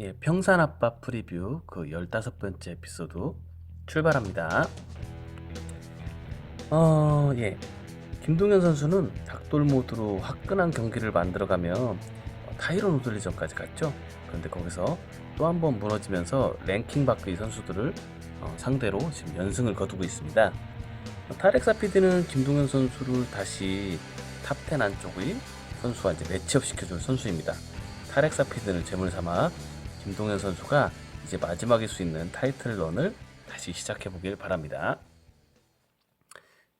예, 평산아빠 프리뷰 그 15번째 에피소드 출발합니다. 예. 김동현 선수는 닭돌 모드로 화끈한 경기를 만들어가며 타이런 우들리전까지 갔죠. 그런데 거기서 또 한 번 무너지면서 랭킹 밖의 선수들을 상대로 지금 연승을 거두고 있습니다. 타렉사 피디는 김동현 선수를 다시 탑10 안쪽의 선수와 이제 매치업 시켜줄 선수입니다. 타렉사 피디는 제물 삼아 김동현 선수가 이제 마지막일 수 있는 타이틀런을 다시 시작해 보길 바랍니다.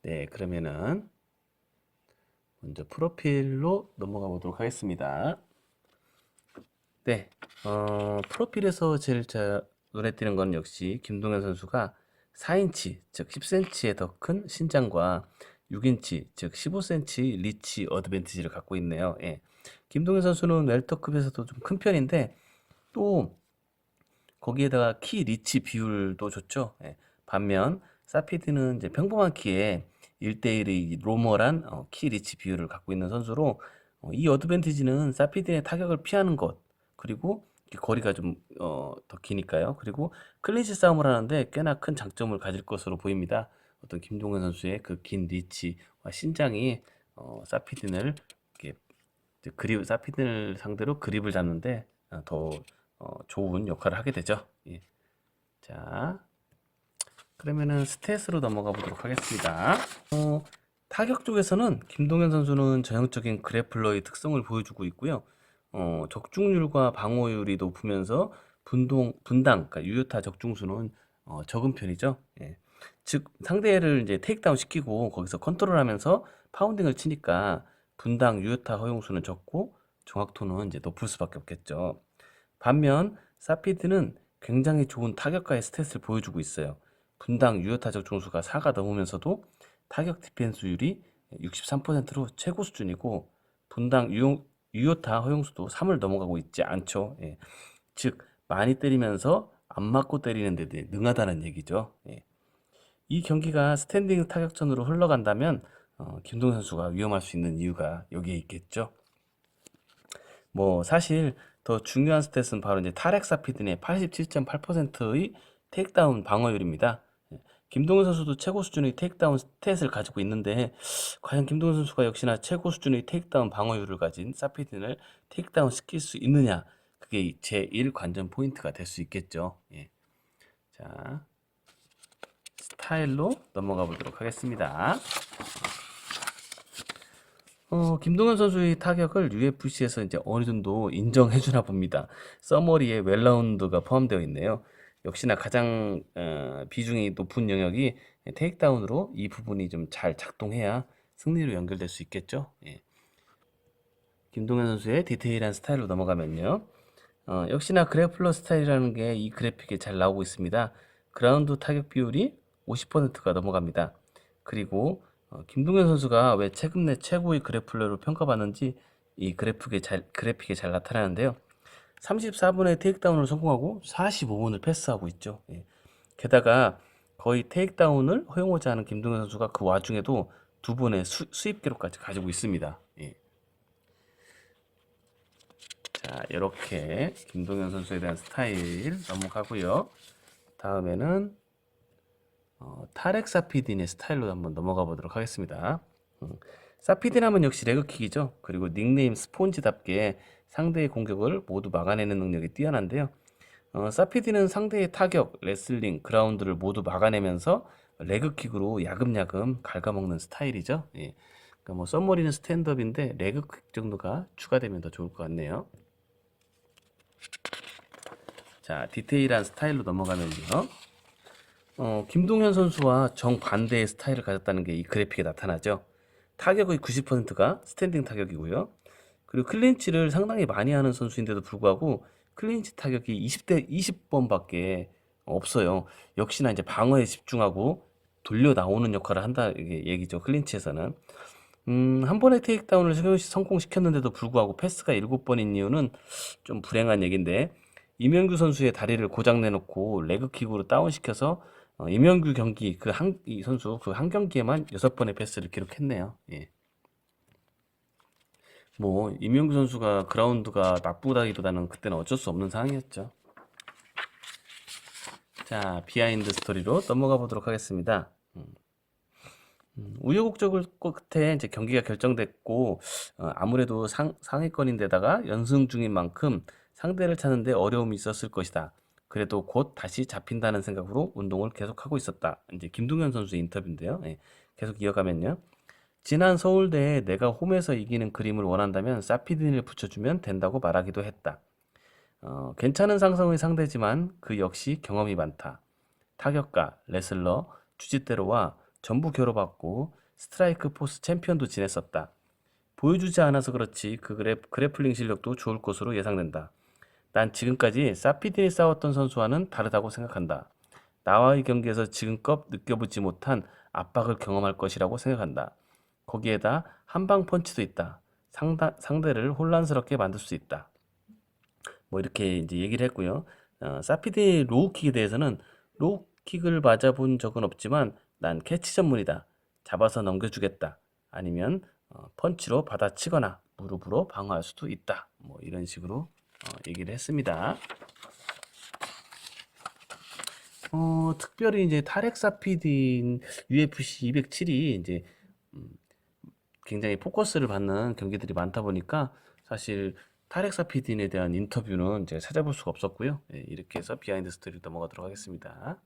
네, 그러면은 먼저 프로필로 넘어가 보도록 하겠습니다. 네, 프로필에서 제일 눈에 띄는 건 역시 김동현 선수가 4인치, 즉 10cm의 더 큰 신장과 6인치, 즉 15cm 리치 어드밴티지를 갖고 있네요. 예. 김동현 선수는 웰터급에서도 좀 큰 편인데 또 거기에다가 키 리치 비율도 좋죠. 예. 반면 사피드는 이제 평범한 키에 1대1의 노멀한 키 리치 비율을 갖고 있는 선수로 이 어드밴티지는 사피드의 타격을 피하는 것 그리고 거리가 좀 더 기니까요. 그리고 클린치 싸움을 하는데 꽤나 큰 장점을 가질 것으로 보입니다. 어떤 김동현 선수의 그 긴 리치와 신장이 사피드를 이렇게 그립 사피드를 상대로 그립을 잡는데 더 좋은 역할을 하게 되죠. 예. 자, 그러면은 스탯으로 넘어가 보도록 하겠습니다. 타격 쪽에서는 김동현 선수는 전형적인 그래플러의 특성을 보여주고 있고요. 적중률과 방어율이 높으면서 분당, 그러니까 유효타 적중수는 적은 편이죠. 예. 즉 상대를 이제 테이크다운 시키고 거기서 컨트롤하면서 파운딩을 치니까 분당 유효타 허용수는 적고 정확도는 이제 높을 수밖에 없겠죠. 반면 사피드는 굉장히 좋은 타격가의 스탯을 보여주고 있어요. 분당 유효 타적 중수가 4가 넘으면서도 타격 디펜스율이 63%로 최고 수준이고 분당 유효타 허용수도 3을 넘어가고 있지 않죠. 예. 즉 많이 때리면서 안 맞고 때리는 데 능하다는 얘기죠. 예. 이 경기가 스탠딩 타격전으로 흘러간다면 김동현 선수가 위험할 수 있는 이유가 여기에 있겠죠. 뭐 사실 더 중요한 스탯은 바로 이제 타렉사피드의 87.8%의 테이크다운 방어율입니다. 김동현 선수도 최고 수준의 테이크다운 스탯을 가지고 있는데 과연 김동현 선수가 역시나 최고 수준의 테이크다운 방어율을 가진 사피딘을 테이크다운 시킬 수 있느냐 그게 제1 관전 포인트가 될 수 있겠죠. 예. 자, 스타일로 넘어가 보도록 하겠습니다. 김동현 선수의 타격을 UFC에서 이제 어느 정도 인정해 주나 봅니다. 서머리에 웰라운드가 포함되어 있네요. 역시나 가장 비중이 높은 영역이 테이크다운으로 이 부분이 좀 잘 작동해야 승리로 연결될 수 있겠죠. 예. 김동현 선수의 디테일한 스타일로 넘어가면요. 역시나 그래플러 스타일이라는 게 이 그래픽에 잘 나오고 있습니다. 그라운드 타격 비율이 50%가 넘어갑니다. 그리고 김동현 선수가 왜 최근 내 최고의 그래플러로 평가받는지 이 그래픽에 잘 나타나는데요. 34분의 테이크다운을 성공하고 45분을 패스하고 있죠. 예. 게다가 거의 테이크다운을 허용하지 않은 김동현 선수가 그 와중에도 두 번의 수입 기록까지 가지고 있습니다. 예. 자, 이렇게 김동현 선수에 대한 스타일 넘어가고요. 다음에는 타렉 사피딘의 스타일로 한번 넘어가 보도록 하겠습니다. 사피딘 하면 역시 레그킥이죠. 그리고 닉네임 스폰지답게 상대의 공격을 모두 막아내는 능력이 뛰어난데요. 사피딘은 상대의 타격, 레슬링, 그라운드를 모두 막아내면서 레그킥으로 야금야금 갉아먹는 스타일이죠. 예. 그러니까 뭐 썸머리는 스탠드업인데 레그킥 정도가 추가되면 더 좋을 것 같네요. 자, 디테일한 스타일로 넘어가면요. 김동현 선수와 정반대의 스타일을 가졌다는 게 이 그래픽에 나타나죠. 타격의 90%가 스탠딩 타격이고요. 그리고 클린치를 상당히 많이 하는 선수인데도 불구하고 클린치 타격이 20번밖에 없어요. 역시나 이제 방어에 집중하고 돌려 나오는 역할을 한다 이게 얘기죠. 클린치에서는. 한 번의 테이크다운을 성공시켰는데도 불구하고 패스가 7번인 이유는 좀 불행한 얘기인데 이명규 선수의 다리를 고장 내놓고 레그킥으로 다운시켜서 이명규 경기 이 선수 그 한 경기에만 6번의 패스를 기록했네요. 예. 뭐 임영규 선수가 그라운드가 나쁘다기보다는 그때는 어쩔 수 없는 상황이었죠. 자, 비하인드 스토리로 넘어가 보도록 하겠습니다. 우여곡절 끝에 이제 경기가 결정됐고, 아무래도 상위권인데다가 연승 중인 만큼 상대를 찾는데 어려움이 있었을 것이다. 그래도 곧 다시 잡힌다는 생각으로 운동을 계속하고 있었다. 이제 김동현 선수의 인터뷰인데요. 예, 계속 이어가면요. 지난 서울대에 내가 홈에서 이기는 그림을 원한다면 사피딘을 붙여주면 된다고 말하기도 했다. 괜찮은 상성의 상대지만 그 역시 경험이 많다. 타격가, 레슬러, 주짓대로와 전부 겨뤄봤고 스트라이크 포스 챔피언도 지냈었다. 보여주지 않아서 그렇지 그 그래플링 실력도 좋을 것으로 예상된다. 난 지금까지 사피딘이 싸웠던 선수와는 다르다고 생각한다. 나와의 경기에서 지금껏 느껴보지 못한 압박을 경험할 것이라고 생각한다. 거기에다 한방 펀치도 있다. 상대를 혼란스럽게 만들 수 있다. 뭐 이렇게 이제 얘기를 했고요. 사피딘의 로우킥에 대해서는 로우킥을 맞아본 적은 없지만 난 캐치 전문이다. 잡아서 넘겨주겠다. 아니면 펀치로 받아치거나 무릎으로 방어할 수도 있다. 뭐 이런 식으로 얘기를 했습니다. 특별히 이제 타렉 사피딘 UFC 207이 이제 음, 굉장히 포커스를 받는 경기들이 많다 보니까 사실 타렉 사피딘에 대한 인터뷰는 제가 찾아볼 수가 없었고요. 예, 이렇게 해서 비하인드 스토리 넘어가도록 하겠습니다.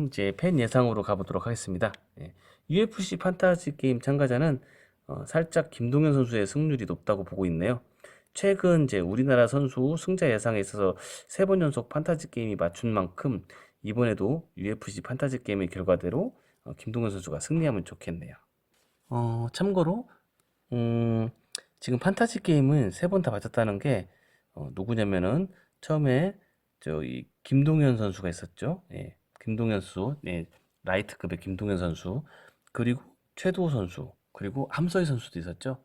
이제 팬 예상으로 가보도록 하겠습니다. 예, UFC 판타지 게임 참가자는 살짝 김동현 선수의 승률이 높다고 보고 있네요. 최근 이제 우리나라 선수 승자 예상에 있어서 3번 연속 판타지 게임이 맞춘 만큼 이번에도 UFC 판타지 게임의 결과대로 김동현 선수가 승리하면 좋겠네요. 참고로 음, 지금 판타지 게임은 3번 다 맞췄다는 게 누구냐면은 처음에 저이 김동현 선수가 있었죠. 예, 김동현 선수, 예, 라이트급의 김동현 선수, 그리고 최도호 선수, 그리고 함서희 선수도 있었죠.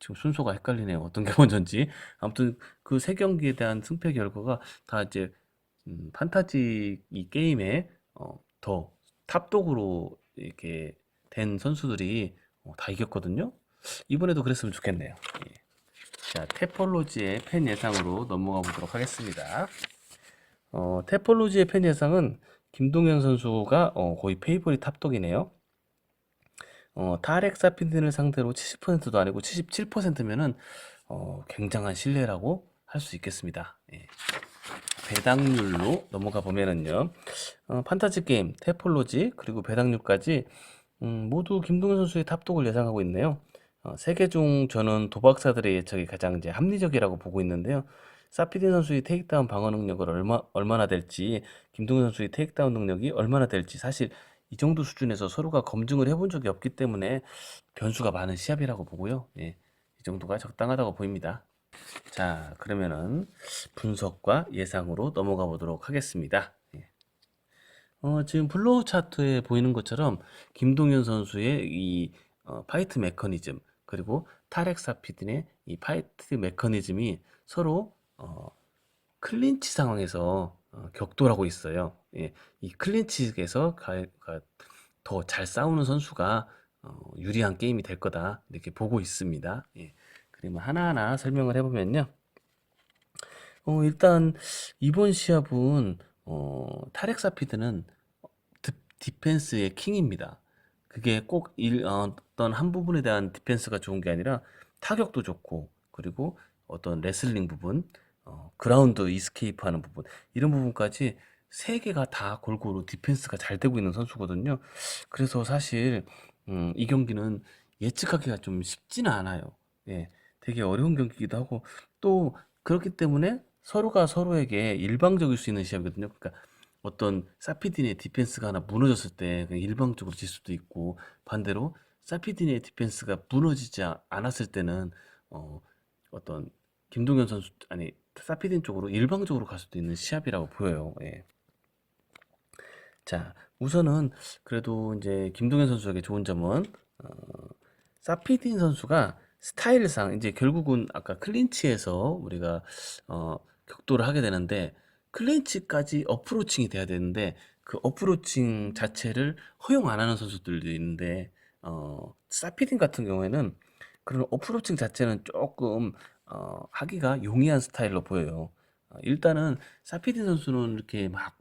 지금 순서가 헷갈리네요. 어떤 게 먼저인지. 아무튼 그 세 경기에 대한 승패 결과가 다 이제 판타지 이 게임에 더 탑독으로 이렇게 된 선수들이 다 이겼거든요. 이번에도 그랬으면 좋겠네요. 예. 자, 테폴로지의 팬 예상으로 넘어가 보도록 하겠습니다. 테폴로지의 팬 예상은 김동현 선수가 거의 페이보릿 탑독이네요. 타렉 사피딘을 상대로 70%도 아니고 77%면은 굉장한 신뢰라고 할 수 있겠습니다. 예. 배당률로 넘어가 보면은요, 판타지 게임, 테폴로지, 그리고 배당률까지 모두 김동현 선수의 탑독을 예상하고 있네요. 세계 중 저는 도박사들의 예측이 가장 이제 합리적이라고 보고 있는데요. 사피딘 선수의 테이크다운 방어 능력을 얼마나 될지, 김동현 선수의 테이크다운 능력이 얼마나 될지, 사실 이 정도 수준에서 서로가 검증을 해본 적이 없기 때문에 변수가 많은 시합이라고 보고요. 예, 이 정도가 적당하다고 보입니다. 자, 그러면은 분석과 예상으로 넘어가 보도록 하겠습니다. 예. 지금 플로우 차트에 보이는 것처럼 김동현 선수의 이 파이트 메커니즘 그리고 타렉 사피딘의 이 파이트 메커니즘이 서로 클린치 상황에서 격돌하고 있어요. 예, 이 클린치에서 더 잘 싸우는 선수가 유리한 게임이 될 거다 이렇게 보고 있습니다. 예, 그러면 하나하나 설명을 해보면요. 일단 이번 시합은 타렉 사피드는 디펜스의 킹입니다. 그게 꼭 어떤 한 부분에 대한 디펜스가 좋은 게 아니라 타격도 좋고 그리고 어떤 레슬링 부분, 그라운드 이스케이프 하는 부분 이런 부분까지 세 개가 다 골고루 디펜스가 잘 되고 있는 선수거든요. 그래서 사실 이 경기는 예측하기가 좀 쉽지는 않아요. 예, 되게 어려운 경기이기도 하고 또 그렇기 때문에 서로가 서로에게 일방적일 수 있는 시합이거든요. 그러니까 어떤 사피딘의 디펜스가 하나 무너졌을 때 그냥 일방적으로 질 수도 있고 반대로 사피딘의 디펜스가 무너지지 않았을 때는 어떤 김동현 선수 아니 사피딘 쪽으로 일방적으로 갈 수도 있는 시합이라고 보여요. 예. 자, 우선은 그래도 이제 김동현 선수에게 좋은 점은 어, 사피딘 선수가 스타일상 이제 결국은 아까 클린치에서 우리가 격돌을 하게 되는데 클린치까지 어프로칭이 돼야 되는데 그 어프로칭 자체를 허용 안 하는 선수들도 있는데 사피딘 같은 경우에는 그런 어프로칭 자체는 조금 하기가 용이한 스타일로 보여요. 일단은 사피디 선수는 이렇게 막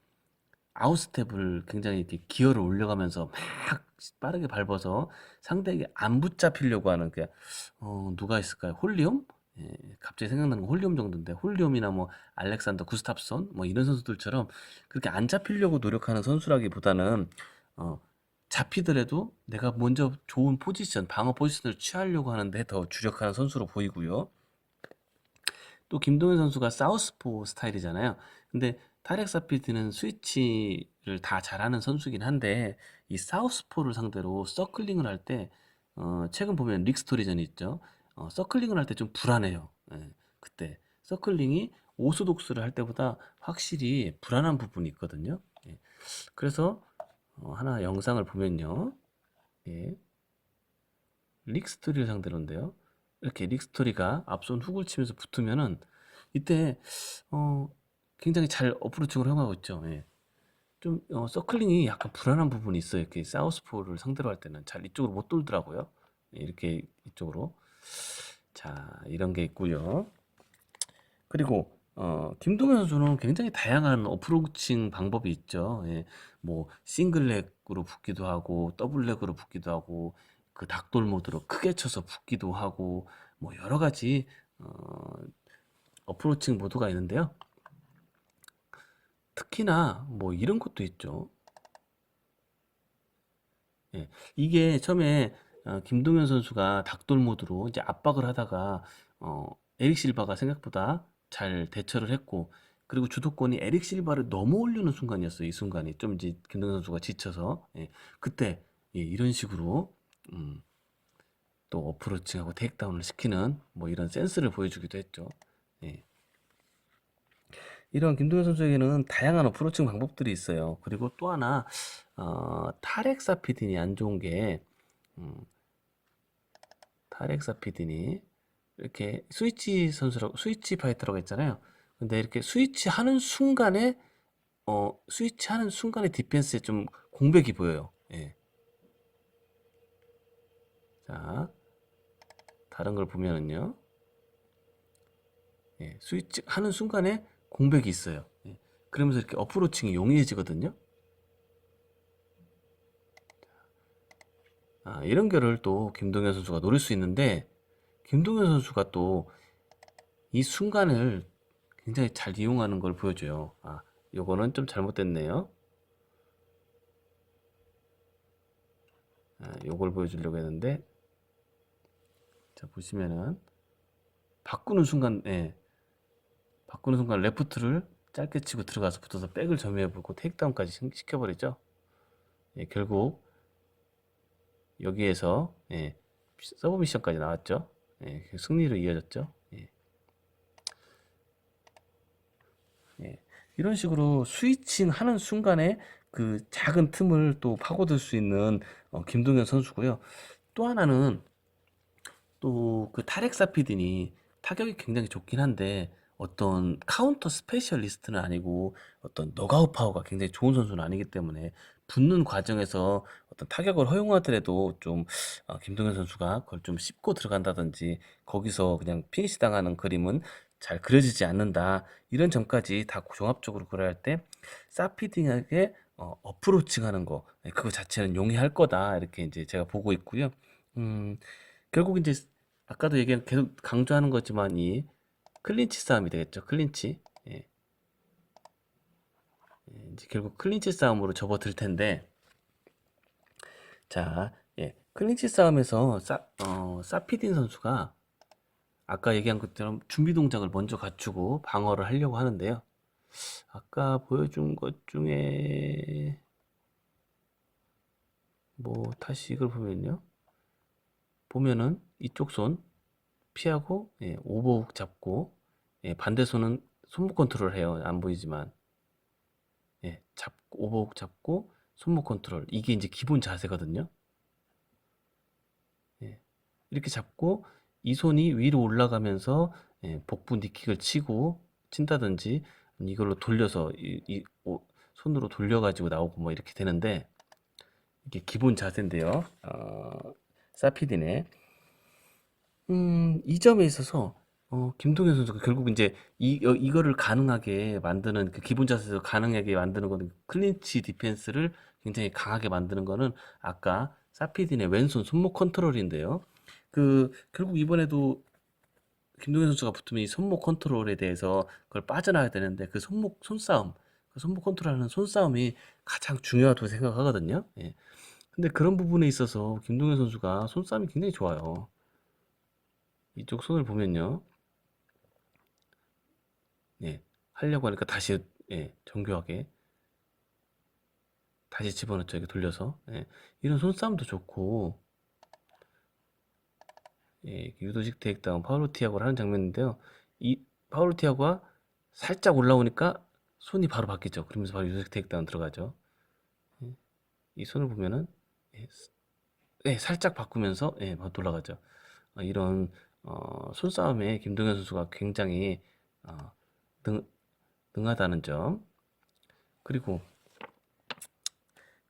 아웃스텝을 굉장히 이렇게 기어를 올려가면서 막 빠르게 밟아서 상대에게 안 붙잡히려고 하는 그 누가 있을까요? 홀리엄? 예, 갑자기 생각나는 건 홀리엄 정도인데 홀리엄이나 뭐 알렉산더 구스탑슨 뭐 이런 선수들처럼 그렇게 안 잡히려고 노력하는 선수라기보다는 어, 잡히더라도 내가 먼저 좋은 포지션, 방어 포지션을 취하려고 하는데 더 주력하는 선수로 보이고요. 또 김동현 선수가 사우스포 스타일이잖아요. 근데 타렉 사피드는 스위치를 다 잘하는 선수긴 한데 이 사우스포를 상대로 서클링을 할 때 최근 보면 릭스토리전이 있죠. 서클링을 할 때 좀 불안해요. 예, 그때 서클링이 오소독스를 할 때보다 확실히 불안한 부분이 있거든요. 예, 그래서 하나 영상을 보면요. 예, 릭스토리를 상대로인데요. 이렇게 릭스토리가 앞손 훅을 치면서 붙으면은 이때 어, 굉장히 잘 어프로칭을 행하고 있죠. 예. 좀 서클링이 약간 불안한 부분이 있어요. 이렇게 사우스포를 상대로 할 때는 잘 이쪽으로 못 돌더라고요. 예, 이렇게 이쪽으로. 자, 이런 게 있고요. 그리고 김동현 선수는 굉장히 다양한 어프로칭 방법이 있죠. 예, 뭐 싱글렉으로 붙기도 하고 더블렉으로 붙기도 하고 그 닭돌 모드로 크게 쳐서 붙기도 하고 뭐 여러 가지 어프로칭 모드가 있는데요. 특히나 뭐 이런 것도 있죠. 예, 이게 처음에 김동현 선수가 닭돌 모드로 이제 압박을 하다가 에릭 실바가 생각보다 잘 대처를 했고 그리고 주도권이 에릭 실바를 넘어오려는 순간이었어요. 이 순간이 좀 이제 김동현 선수가 지쳐서 예, 그때 예, 이런 식으로 음, 또 어프로칭하고 테이크다운을 시키는 뭐 이런 센스를 보여주기도 했죠. 예. 이런 김동현 선수에게는 다양한 어프로칭 방법들이 있어요. 그리고 또 하나 타렉사피딘이 안 좋은 게 음, 타렉사피딘이 이렇게 스위치 선수라고 스위치 파이터라고 했잖아요. 근데 이렇게 스위치 하는 순간에 디펜스에 좀 공백이 보여요. 예. 자, 다른 걸 보면은요. 예, 스위치 하는 순간에 공백이 있어요. 예. 그러면서 이렇게 어프로칭이 용이해지거든요. 이런 결을 또 김동현 선수가 노릴 수 있는데 김동현 선수가 또 이 순간을 굉장히 잘 이용하는 걸 보여줘요. 요거는 좀 잘못됐네요. 요걸 보여주려고 했는데 자 보시면은 바꾸는 순간 바꾸는 순간 레프트를 짧게 치고 들어가서 붙어서 백을 점유해보고 테이크다운까지 시켜버리죠. 예, 결국 여기에서 서브 미션까지 나왔죠. 예, 승리로 이어졌죠. 예. 예. 이런 식으로 스위칭 하는 순간에 그 작은 틈을 또 파고들 수 있는 김동현 선수고요. 또 하나는 또 그 타렉 사피딘이 타격이 굉장히 좋긴 한데 어떤 카운터 스페셜리스트는 아니고 어떤 너가웃 파워가 굉장히 좋은 선수는 아니기 때문에 붙는 과정에서 어떤 타격을 허용하더라도 좀 김동현 선수가 그걸 좀 씹고 들어간다든지 거기서 그냥 피니시 당하는 그림은 잘 그려지지 않는다. 이런 점까지 다 종합적으로 고려할 때 사피딘에게 어프로칭 하는 거 그거 자체는 용이할 거다. 이렇게 이제 제가 보고 있고요. 음, 결국 이제 아까도 얘기한 계속 강조하는 거지만 이 클린치 싸움이 되겠죠. 클린치. 예. 이제 결국 클린치 싸움으로 접어들 텐데 자, 클린치 싸움에서 사피딘 선수가 아까 얘기한 것처럼 준비 동작을 먼저 갖추고 방어를 하려고 하는데요. 아까 보여준 것 중에 뭐 다시 이걸 보면은 이쪽 손 피하고 오버훅 잡고 반대 손은 손목 컨트롤 해요. 안 보이지만 잡고 오버훅 잡고 손목 컨트롤 이게 이제 기본 자세거든요. 예, 이렇게 잡고 이 손이 위로 올라가면서 복부 니킥을 치고 친다든지 이걸로 돌려서 손으로 돌려가지고 나오고 뭐 이렇게 되는데 이게 기본 자세인데요. 사피딘의 이 점에 있어서 김동현 선수가 결국 이제 이거를 가능하게 만드는 그 기본 자세에서 가능하게 만드는 거는 클린치 디펜스를 굉장히 강하게 만드는 거는 아까 사피딘의 왼손 손목 컨트롤인데요. 결국 이번에도 김동현 선수가 붙으면 이 손목 컨트롤에 대해서 그걸 빠져나가야 되는데 그 손싸움, 그 손목 컨트롤하는 손싸움이 가장 중요하다고 생각하거든요. 예. 근데 그런 부분에 있어서 김동현 선수가 손싸움이 굉장히 좋아요. 이쪽 손을 보면요. 예. 하려고 하니까 다시 예, 정교하게 다시 집어넣죠. 이렇게 돌려서. 예. 이런 손싸움도 좋고 예, 유도식 테이크다운 파울로 티아고를 하는 장면인데요. 이 파울로 티아고가 살짝 올라오니까 손이 바로 바뀌죠. 그러면서 바로 유도식 테이크다운 들어가죠. 예. 이 손을 보면은 예, 예, 살짝 바꾸면서 예, 바로 돌아가죠. 이런 손싸움에 김동현 선수가 굉장히 어, 능, 능하다는 점. 그리고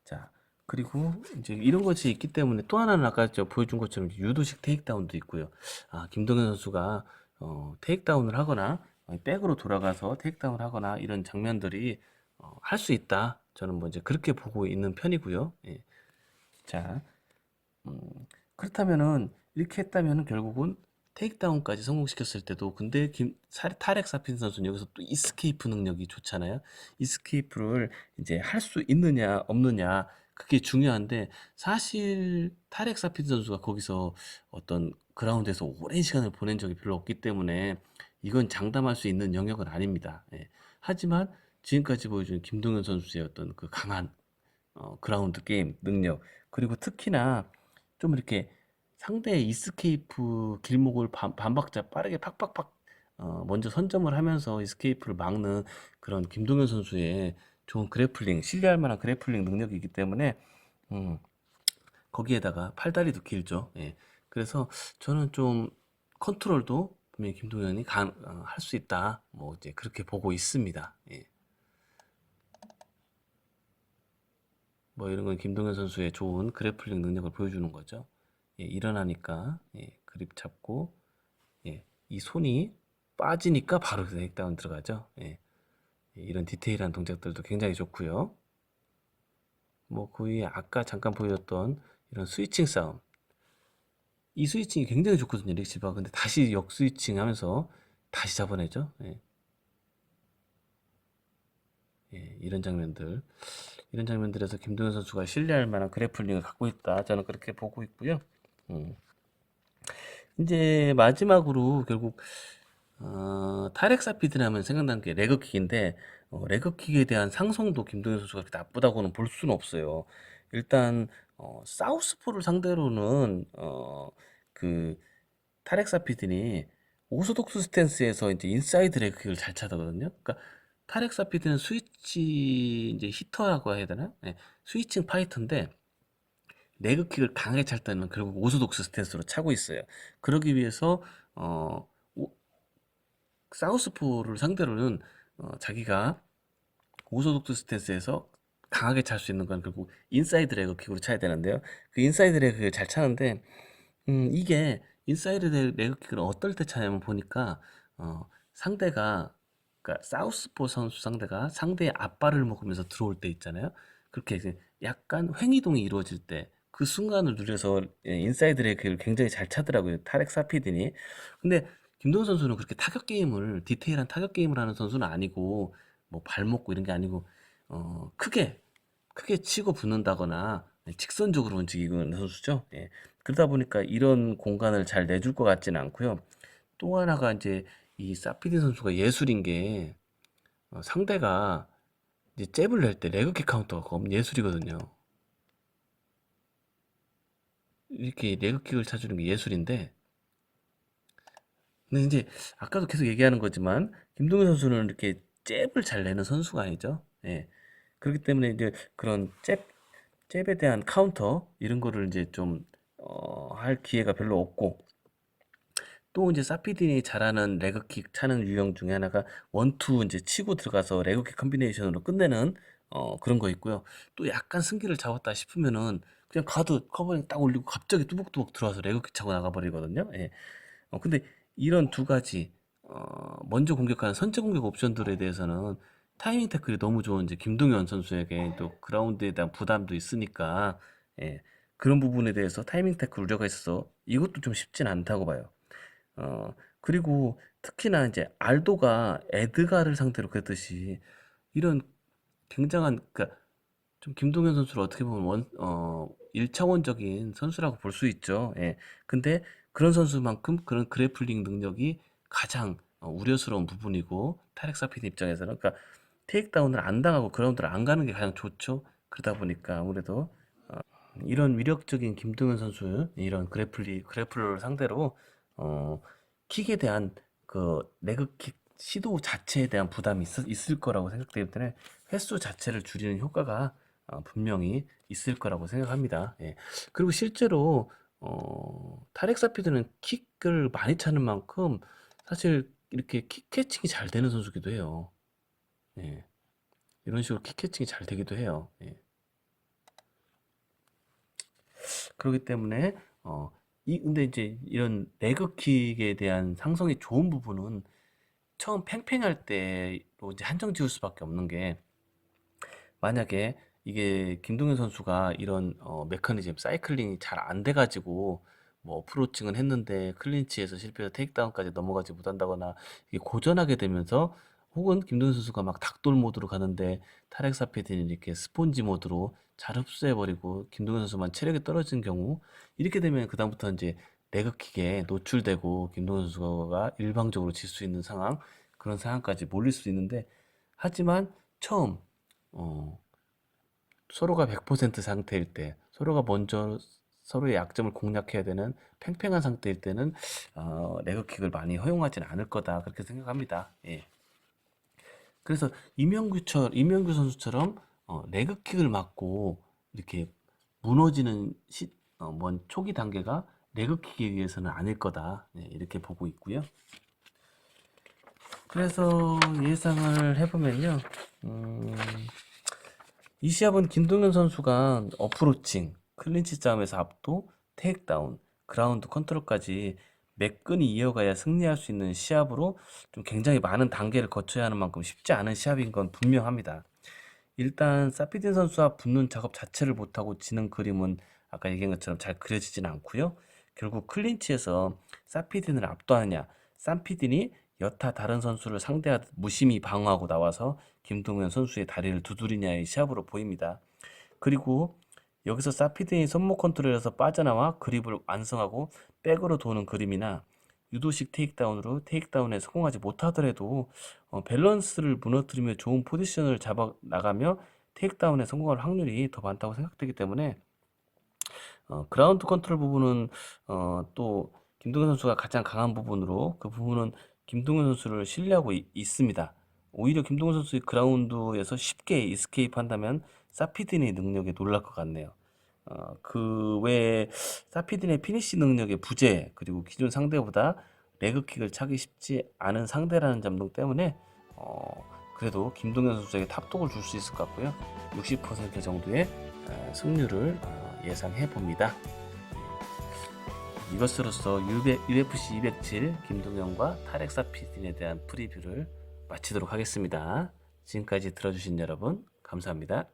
자, 그리고 이제 이런 것이 있기 때문에 또 하나는 아까 저 보여준 것처럼 유도식 테이크다운도 있고요. 김동현 선수가 테이크다운을 하거나 백으로 돌아가서 테이크다운을 하거나 이런 장면들이 할 수 있다. 저는 뭐 이제 그렇게 보고 있는 편이고요. 예. 자, 음, 그렇다면은 이렇게 했다면은 결국은 테이크다운까지 성공시켰을 때도 근데 타렉 사핀 선수는 여기서 또 이스케이프 능력이 좋잖아요. 이스케이프를 이제 할 수 있느냐 없느냐 그게 중요한데 사실 타렉 사핀 선수가 거기서 어떤 그라운드에서 오랜 시간을 보낸 적이 별로 없기 때문에 이건 장담할 수 있는 영역은 아닙니다. 예. 하지만 지금까지 보여준 김동현 선수의 어떤 그 강한 그라운드 게임 능력 그리고 특히나 좀 이렇게 상대의 이스케이프 길목을 반박자 빠르게 팍팍팍 먼저 선점을 하면서 이스케이프를 막는 그런 김동현 선수의 좋은 그래플링, 신뢰할 만한 그래플링 능력이기 때문에 음, 거기에다가 팔다리도 길죠. 예. 그래서 저는 좀 컨트롤도 분명히 김동현이 할 수 있다. 뭐 이제 그렇게 보고 있습니다. 예. 뭐 이런 건 김동현 선수의 좋은 그래플링 능력을 보여주는 거죠. 예, 일어나니까 예, 그립 잡고 예, 이 손이 빠지니까 바로 테이크다운 들어가죠. 예, 이런 디테일한 동작들도 굉장히 좋고요. 뭐 거의 아까 잠깐 보여줬던 이런 스위칭 싸움 이 스위칭이 굉장히 좋거든요. 릭시바 근데 다시 역 스위칭 하면서 다시 잡아내죠. 예, 예, 이런 장면들에서 김동현 선수가 신뢰할 만한 그래플링을 갖고 있다. 저는 그렇게 보고 있고요. 음. 이제 마지막으로 결국 타렉사피드 하면 생각나는 게 레그킥인데 레그킥에 대한 상성도 김동현 선수가 그렇게 나쁘다고는 볼 수는 없어요. 일단 사우스포를 상대로는 그 타렉사피드니 오소독스 스탠스에서 이제 인사이드 레그킥을 잘 차거든요. 그러니까 타렉사피드는 스위치 이제 히터라고 해야 되나? 네, 스위칭 파이터인데 레그킥을 강하게 찰 때는 결국 오소독스 스탠스로 차고 있어요. 그러기 위해서 어, 사우스포를 상대로는 자기가 오소독스 스탠스에서 강하게 찰 수 있는 건 결국 인사이드 레그킥으로 차야 되는데요. 그 인사이드 레그킥을 잘 차는데 이게 인사이드 레그킥을 어떨 때 차냐면 보니까 상대가 그러니까 사우스포 선수 상대가 상대의 앞발을 먹으면서 들어올 때 있잖아요. 그렇게 이제 약간 횡이동이 이루어질 때 그 순간을 누려서 인사이드 레그킥을 굉장히 잘 차더라고요. 타렉 사피딘이. 근데 김동현 선수는 그렇게 타격 게임을 디테일한 타격 게임을 하는 선수는 아니고 뭐 발 먹고 이런 게 아니고 크게 치고 붙는다거나 직선적으로 움직이는 선수죠. 예. 그러다 보니까 이런 공간을 잘 내줄 것 같지는 않고요. 또 하나가 이제 이 사피딘 선수가 예술인 게 상대가 이제 잽을 낼 때 레그킥 카운터가 예술이거든요. 이렇게 레그킥을 차주는 게 예술인데 근데 이제 아까도 계속 얘기하는 거지만 김동현 선수는 이렇게 잽을 잘 내는 선수가 아니죠. 예. 그렇기 때문에 이제 그런 잽에 대한 카운터 이런 거를 이제 좀 할 기회가 별로 없고 또 이제 사피딘이 잘하는 레그킥 차는 유형 중에 하나가 원투 이제 치고 들어가서 레그킥 컨비네이션으로 끝내는 그런 거 있고요. 또 약간 승기를 잡았다 싶으면은 그냥 가드 커버링 딱 올리고 갑자기 뚜벅뚜벅 들어와서 레그킥 차고 나가버리거든요. 예. 근데 이런 두 가지, 먼저 공격하는 선제 공격 옵션들에 대해서는 타이밍 태클이 너무 좋은 이제 김동현 선수에게 또 그라운드에 대한 부담도 있으니까, 예, 그런 부분에 대해서 타이밍 태클 우려가 있어서 이것도 좀 쉽진 않다고 봐요. 그리고 특히나 이제 알도가 에드가를 상대로 그랬듯이 이런 굉장한, 그러니까 좀 김동현 선수를 어떻게 보면 1차원적인 선수라고 볼 수 있죠. 예. 근데 그런 선수만큼 그런 그래플링 능력이 가장 우려스러운 부분이고, 타렉 사피드 입장에서는 그러니까 테이크다운을 안 당하고 그라운드를 안 가는 게 가장 좋죠. 그러다 보니까 아무래도 이런 위력적인 김동현 선수 이런 그래플러를 상대로 어, 킥에 대한 그 레그킥 시도 자체에 대한 부담이 있을 거라고 생각되기 때문에 횟수 자체를 줄이는 효과가 분명히 있을 거라고 생각합니다. 예. 그리고 실제로 타렉 사피드는 킥을 많이 차는 만큼 사실 이렇게 킥 캐칭이 잘 되는 선수기도 해요. 예. 이런 식으로 킥 캐칭이 잘 되기도 해요. 예. 그렇기 때문에 근데 이제 이런 레그킥에 대한 상성이 좋은 부분은 처음 팽팽할 때로 이제 한정 지을 수밖에 없는 게, 만약에 이게 김동현 선수가 이런 메커니즘 사이클링이 잘 안 돼가지고 뭐 어프로칭은 했는데 클린치에서 실패해서 테이크다운까지 넘어가지 못한다거나 이게 고전하게 되면서, 혹은 김동현 선수가 막 닭돌 모드로 가는데 타렉 사피드는 이렇게 스폰지 모드로 잘 흡수해버리고 김동현 선수만 체력이 떨어지는 경우, 이렇게 되면 그다음부터 이제 레그킥에 노출되고 김동현 선수가 일방적으로 질 수 있는 상황, 그런 상황까지 몰릴 수 있는데, 하지만 처음 어, 서로가 100% 상태일 때, 서로가 먼저 서로의 약점을 공략해야 되는 팽팽한 상태일 때는 레그킥을 많이 허용하지는 않을 거다, 그렇게 생각합니다. 예. 그래서 이명규 선수처럼 레그킥을 맞고 이렇게 무너지는 먼 초기 단계가 레그킥에 의해서는 아닐 거다, 예, 이렇게 보고 있고요. 그래서 예상을 해보면요, 음, 이 시합은 김동현 선수가 어프로칭, 클린치 싸움에서 압도, 테이크다운, 그라운드 컨트롤까지 매끈히 이어가야 승리할 수 있는 시합으로 좀 굉장히 많은 단계를 거쳐야 하는 만큼 쉽지 않은 시합인 건 분명합니다. 일단 사피딘 선수와 붙는 작업 자체를 못하고 지는 그림은 아까 얘기한 것처럼 잘 그려지진 않고요. 결국 클린치에서 사피딘을 압도하느냐, 사피딘이 여타 다른 선수를 상대하듯 무심히 방어하고 나와서 김동현 선수의 다리를 두드리냐의 시합으로 보입니다. 그리고 여기서 사피딘이 손목 컨트롤에서 빠져나와 그립을 완성하고 백으로 도는 그림이나, 유도식 테이크다운으로 테이크다운에 성공하지 못하더라도 밸런스를 무너뜨리며 좋은 포지션을 잡아 나가며 테이크다운에 성공할 확률이 더 많다고 생각되기 때문에, 그라운드 컨트롤 부분은 또 김동현 선수가 가장 강한 부분으로, 그 부분은 김동현 선수를 신뢰하고 있습니다. 오히려 김동현 선수의 그라운드에서 쉽게 이스케이프 한다면 사피딘의 능력에 놀랄 것 같네요. 그 외에 사피딘의 피니시 능력의 부재, 그리고 기존 상대보다 레그킥을 차기 쉽지 않은 상대라는 점 등 때문에 그래도 김동현 선수에게 탑독을 줄 수 있을 것 같고요. 60% 정도의 승률을 예상해 봅니다. 이것으로서 UFC 207 김동현과 타렉 사피딘에 대한 프리뷰를 마치도록 하겠습니다. 지금까지 들어주신 여러분 감사합니다.